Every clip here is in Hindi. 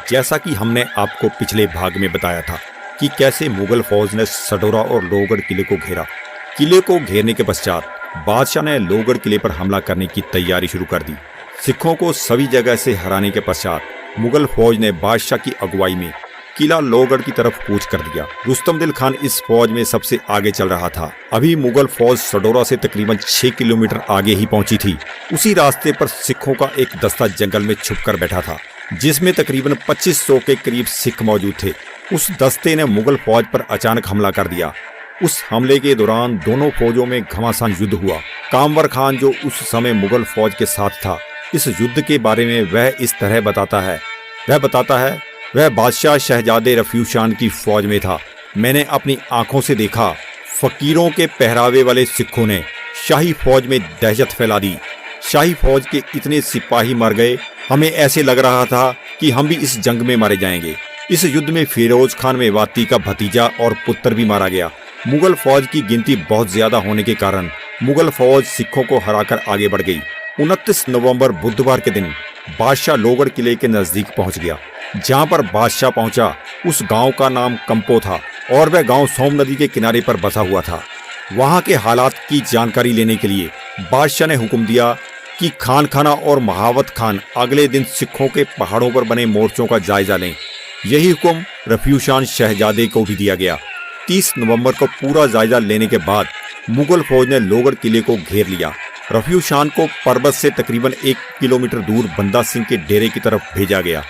जैसा कि हमने आपको पिछले भाग में बताया था कि कैसे मुगल फौज ने सडोरा और लोहगढ़ किले को घेरा। किले को घेरने के पश्चात बादशाह ने लोहगढ़ किले पर हमला करने की तैयारी शुरू कर दी। सिखों को सभी जगह से हराने के पश्चात मुगल फौज ने बादशाह की अगुवाई में किला लोहगढ़ की तरफ कूच कर दिया। रुस्तम दिल खान इस फौज में सबसे आगे चल रहा था। अभी मुगल फौज सडोरा से तकरीबन 6 किलोमीटर आगे ही पहुंची थी। उसी रास्ते पर सिखों का एक दस्ता जंगल में छुपकर बैठा था, जिसमें तकरीबन 2500 के करीब सिख मौजूद थे। उस दस्ते ने मुगल फौज पर अचानक हमला कर दिया। उस हमले के दौरान दोनों फौजों में घमासान युद्ध हुआ। कामवर खान जो उस समय मुगल फौज के साथ था, इस युद्ध के बारे में वह इस तरह बताता है वह बादशाह शहजादे रफ्यूशान की फौज में था। मैंने अपनी आंखों से देखा, फकीरों के पहरावे वाले सिखों ने शाही फौज में दहशत फैला दी। शाही फौज के इतने सिपाही मर गए, हमें ऐसे लग रहा था कि हम भी इस जंग में मारे जाएंगे। इस युद्ध में फिरोज खान मेवाती का भतीजा और पुत्र भी मारा गया। मुगल फौज की गिनती बहुत ज्यादा होने के कारण मुगल फौज सिखों को हराकर आगे बढ़ गई। 29 नवंबर बुधवार के दिन बादशाह लोहगढ़ किले के नजदीक पहुंच गया। जहां पर बादशाह पहुंचा, उस गांव का नाम कंपो था और वह गांव सोम नदी के किनारे पर बसा हुआ था। वहां के हालात की जानकारी लेने के लिए बादशाह ने हुक्म दिया कि खान खाना और महावत खान अगले दिन सिखों के पहाड़ों पर बने मोर्चों का जायजा लें। यही हुक्म रफ्यूशान शहजादे को भी दिया गया। 30 नवंबर को पूरा जायजा लेने के बाद मुगल फौज ने लोहगढ़ किले को घेर लिया। रफ्यूशान को पर्वत से तकरीबन 1 किलोमीटर दूर बंदा सिंह के डेरे की तरफ भेजा गया।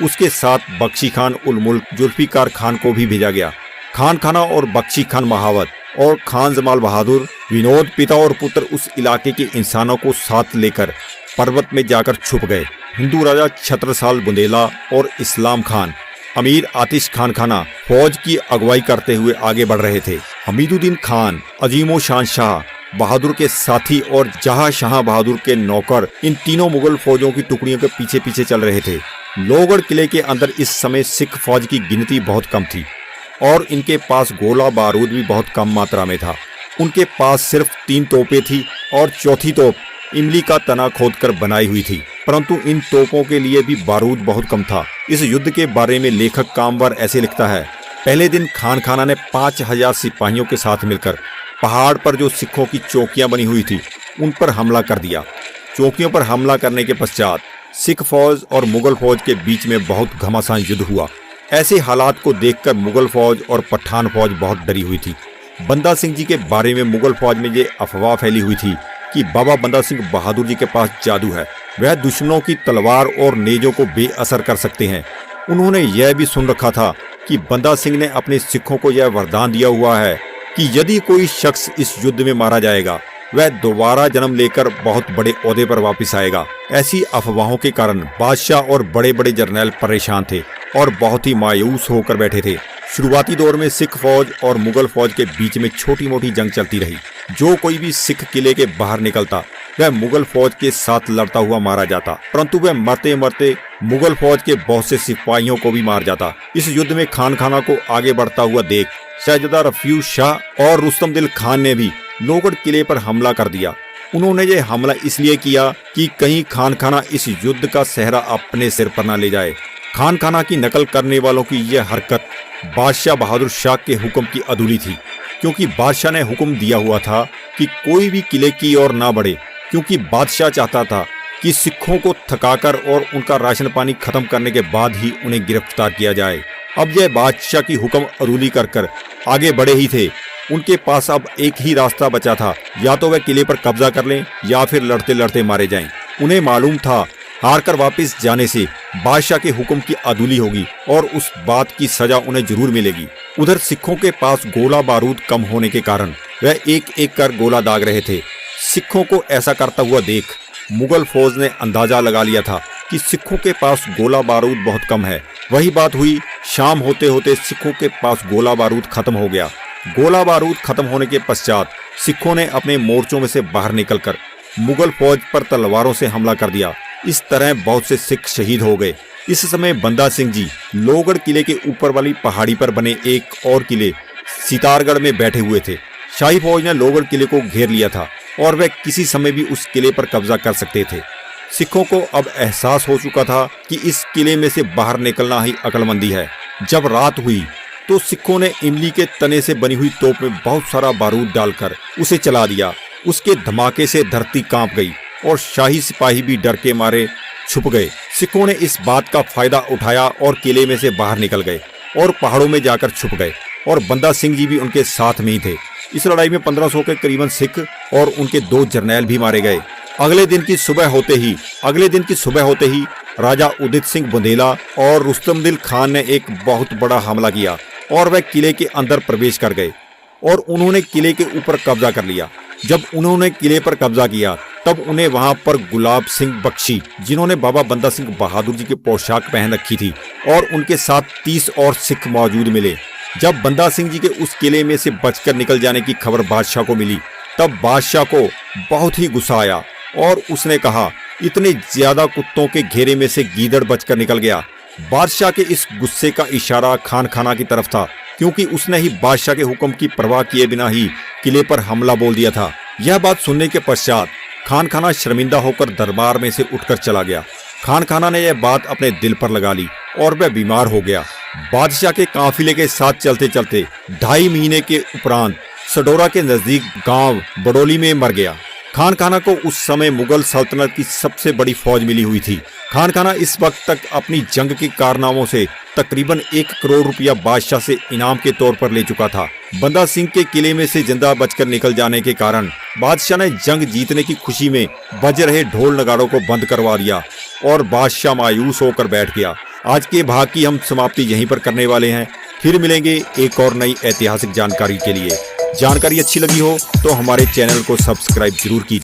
उसके साथ बख्शी खान उल मुल्क जुल्फिकार खान को भी भेजा गया। खान खाना और बख्शी खान महावत और खान जमाल बहादुर विनोद पिता और पुत्र उस इलाके के इंसानों को साथ लेकर पर्वत में जाकर छुप गए। हिंदू राजा छत्रसाल बुंदेला और इस्लाम खान अमीर आतिश खान खाना फौज की अगुवाई करते हुए आगे बढ़ रहे थे। हमीदुद्दीन खान अजीमो शान शाह बहादुर के साथी और जहां शाह बहादुर के नौकर इन तीनों मुगल फौजों की टुकड़ियों के पीछे पीछे चल रहे थे। लोहगढ़ किले के अंदर इस समय सिख फौज की गिनती बहुत कम थी और इनके पास गोला बारूद भी बहुत कम मात्रा में था। उनके पास सिर्फ 3 तोपें थी और चौथी तोप इमली का तना खोदकर बनाई हुई थी, परंतु इन तोपों के लिए भी बारूद बहुत कम था। इस युद्ध के बारे में लेखक कामवर ऐसे लिखता है, पहले दिन खान खाना ने 5000 सिपाहियों के साथ मिलकर पहाड़ पर जो सिखों की चौकियां बनी हुई थी उन पर हमला कर दिया। चौकियों पर हमला करने के पश्चात सिख फौज और मुगल फौज के बीच में बहुत घमासान युद्ध हुआ। ऐसे हालात को देखकर मुगल फौज और पठान फौज बहुत डरी हुई थी। बंदा सिंह जी के बारे में मुगल फौज में ये अफवाह फैली हुई थी कि बाबा बंदा सिंह बहादुर जी के पास जादू है, वह दुश्मनों की तलवार और नेजों को बेअसर कर सकते हैं। उन्होंने यह भी सुन रखा था कि बंदा सिंह ने अपने सिखों को यह वरदान दिया हुआ है कि यदि कोई शख्स इस युद्ध में मारा जाएगा, वह दोबारा जन्म लेकर बहुत बड़े ओहदे पर वापस आएगा। ऐसी अफवाहों के कारण बादशाह और बड़े बड़े जर्नैल परेशान थे और बहुत ही मायूस होकर बैठे थे। शुरुआती दौर में सिख फौज और मुगल फौज के बीच में छोटी मोटी जंग चलती रही। जो कोई भी सिख किले के बाहर निकलता वह मुगल फौज के साथ लड़ता हुआ मारा जाता, परंतु वह मरते मरते मुगल फौज के बहुत से सिपाहियों को भी मार जाता। इस युद्ध में खान खाना को आगे बढ़ता हुआ देख शहजादा रफ्यूज शाह और रुस्तम दिल खान ने भी लोहगढ़ किले पर हमला कर दिया। उन्होंने ये हमला इसलिए किया कि कहीं खान खाना इस युद्ध का सेहरा अपने सिर पर न ले जाए। खान खाना की नकल करने वालों की यह हरकत बादशाह बहादुर शाह के हुक्म की अधूरी थी, क्योंकि बादशाह ने हुक्म दिया हुआ था कि कोई भी किले की ओर ना बढ़े, क्योंकि बादशाह चाहता था कि सिखों को थकाकर और उनका राशन पानी खत्म करने के बाद ही उन्हें गिरफ्तार किया जाए। अब यह बादशाह की हुक्म अधूरी कर आगे बढ़े ही थे। उनके पास अब एक ही रास्ता बचा था, या तो वह किले पर कब्जा कर लें या फिर लड़ते लड़ते मारे जाएं। उन्हें मालूम था हार कर वापिस जाने से बादशाह के हुक्म की अधूली होगी और उस बात की सजा उन्हें जरूर मिलेगी। उधर सिखों के पास गोला बारूद कम होने के कारण वह एक एक कर गोला दाग रहे थे। सिखों को ऐसा करता हुआ देख मुगल फौज ने अंदाजा लगा लिया था कि सिखों के पास गोला बारूद बहुत कम है। वही बात हुई, शाम होते होते सिखों के पास गोला बारूद खत्म हो गया। गोला बारूद खत्म होने के पश्चात सिखों ने अपने मोर्चों में से बाहर निकलकर मुगल फौज पर तलवारों से हमला कर दिया। इस तरह बहुत से सिख शहीद हो गए। इस समय बंदा सिंह जी लोहगढ़ किले के ऊपर वाली पहाड़ी पर बने एक और किले सितारगढ़ में बैठे हुए थे। शाही फौज ने लोहगढ़ किले को घेर लिया था और वह किसी समय भी उस किले पर कब्जा कर सकते थे। सिखों को अब एहसास हो चुका था कि इस किले में से बाहर निकलना ही अक्लमंदी है। जब रात हुई तो सिखों ने इमली के तने से बनी हुई तोप में बहुत सारा बारूद डालकर उसे चला दिया। उसके धमाके से धरती कांप गई और शाही सिपाही भी डर के मारे छुप गए। सिखों ने इस बात का फायदा उठाया और किले में से बाहर निकल गए और पहाड़ों में जाकर छुप गए और बंदा सिंह जी भी उनके साथ में ही थे। इस लड़ाई में 1500 के करीबन सिख और उनके 2 जर्नैल भी मारे गए। अगले दिन की सुबह होते ही राजा उदित सिंह बुंदेला और रुस्तमदिल खान ने एक बहुत बड़ा हमला किया और वह किले के अंदर प्रवेश कर गए और उन्होंने किले के ऊपर कब्जा कर लिया। जब उन्होंने किले पर कब्जा किया तब उन्हें वहां पर गुलाब सिंह बख्शी, जिन्होंने बाबा बंदा सिंह बहादुर जी की पोशाक पहन रखी थी, और उनके साथ 30 और सिख मौजूद मिले। जब बंदा सिंह जी के उस किले में से बचकर निकल जाने की खबर बादशाह को मिली तब बादशाह को बहुत ही गुस्सा आया और उसने कहा, इतने ज्यादा कुत्तों के घेरे में से गीदड़ बचकर निकल गया। बादशाह के इस गुस्से का इशारा खान खाना की तरफ था, क्योंकि उसने ही बादशाह के हुक्म की परवाह किए बिना ही किले पर हमला बोल दिया था। यह बात सुनने के पश्चात खान खाना शर्मिंदा होकर दरबार में से उठकर चला गया। खान खाना ने यह बात अपने दिल पर लगा ली और वह बीमार हो गया। बादशाह के काफिले के साथ चलते चलते 2.5 महीने के उपरांत सडोरा के नजदीक गांव बडोली में मर गया। खान खाना को उस समय मुगल सल्तनत की सबसे बड़ी फौज मिली हुई थी। खान खाना इस वक्त तक अपनी जंग के कारनामों से तकरीबन 1 करोड़ रुपया बादशाह से इनाम के तौर पर ले चुका था। बंदा सिंह के किले में से जिंदा बचकर निकल जाने के कारण बादशाह ने जंग जीतने की खुशी में बज रहे ढोल नगाड़ों को बंद करवा दिया और बादशाह मायूस होकर बैठ गया। आज के भाग की हम समाप्ति यहीं पर करने वाले हैं। फिर मिलेंगे एक और नई ऐतिहासिक जानकारी के लिए। जानकारी अच्छी लगी हो तो हमारे चैनल को सब्सक्राइब जरूर कीजिए।